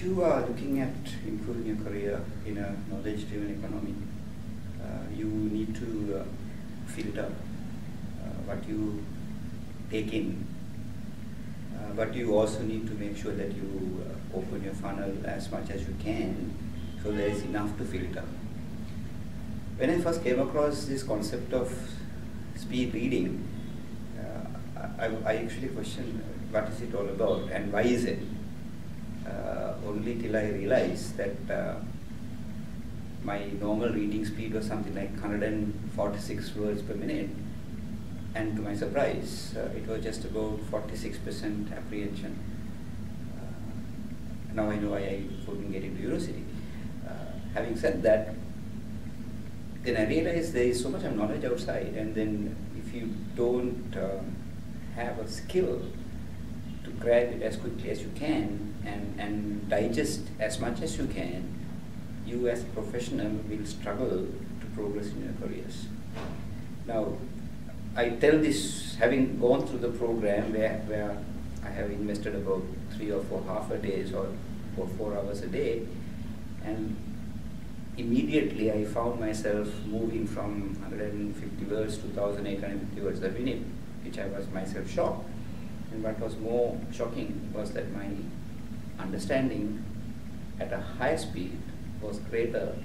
you are looking at improving your career in a knowledge-driven economy, you need to filter what you take in, but you also need to make sure that you open your funnel as much as you can, so there is enough to filter. When I first came across this concept of speed reading, I actually questioned what is it all about and why is it? Only till I realized that my normal reading speed was something like 146 words per minute, and to my surprise, it was just about 46% apprehension. Now I know why I couldn't get into university. Having said that, then I realized there is so much of knowledge outside, and then if you don't have a skill to grab it as quickly as you can and digest as much as you can, you as a professional will struggle to progress in your careers. Now, I tell this having gone through the program where I have invested about 3 or 4 half-a-days or 4 hours a day, and immediately I found myself moving from 150 words to 1,850 words a minute, which I was myself shocked. And what was more shocking was that my understanding at a higher speed was greater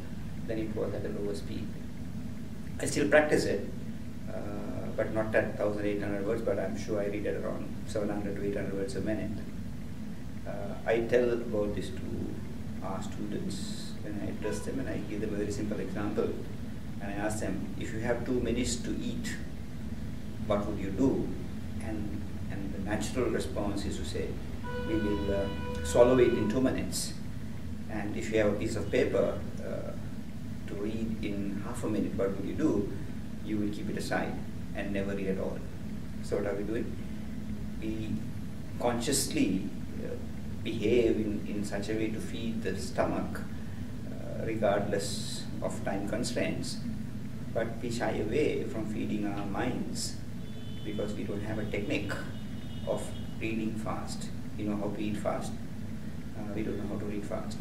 than it was at a lower speed. I still practice it, but not at 1,800 words, but I'm sure I read at around 700 to 800 words a minute. I tell about this to our students when I address them, and I give them a very simple example. And I ask them, if you have 2 minutes to eat, what would you do? And the natural response is to say, we will swallow it in 2 minutes. And if you have a piece of paper to read in half a minute, what would you do? You will keep it aside and never read at all. So what are we doing? We consciously behave in such a way to feed the stomach, regardless of time constraints, but we shy away from feeding our minds because we don't have a technique of reading fast. You know how to eat fast? We don't know how to read fast.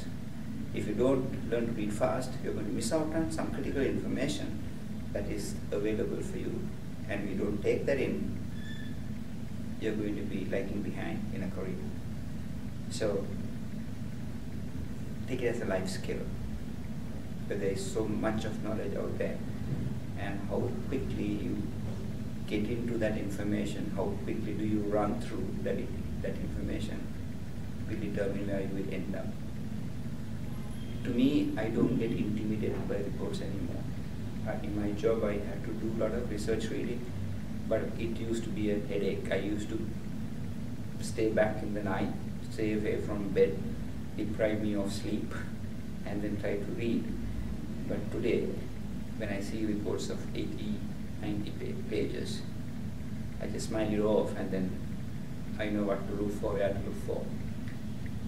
If you don't learn to read fast, you're going to miss out on some critical information that is available for you. And we don't take that in, you're going to be lagging behind in a career. So take it as a life skill, because there is so much of knowledge out there, and how quickly you get into that information, how quickly do you run through that information will determine where you will end up. To me, I don't get intimidated by reports anymore. In my job, I had to do a lot of research reading, but it used to be a headache. I used to stay back in the night, stay away from bed, deprive me of sleep, and then try to read. But today, when I see reports of 80, 90 pages, I just smile it off, and then I know what to look for, where to look for.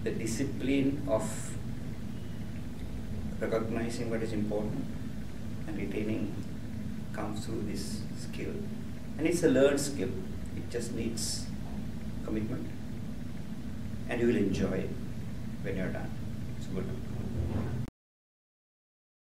The discipline of recognizing what is important and retaining comes through this skill. And it's a learned skill. It just needs commitment. And you will enjoy it when you're done. It's good.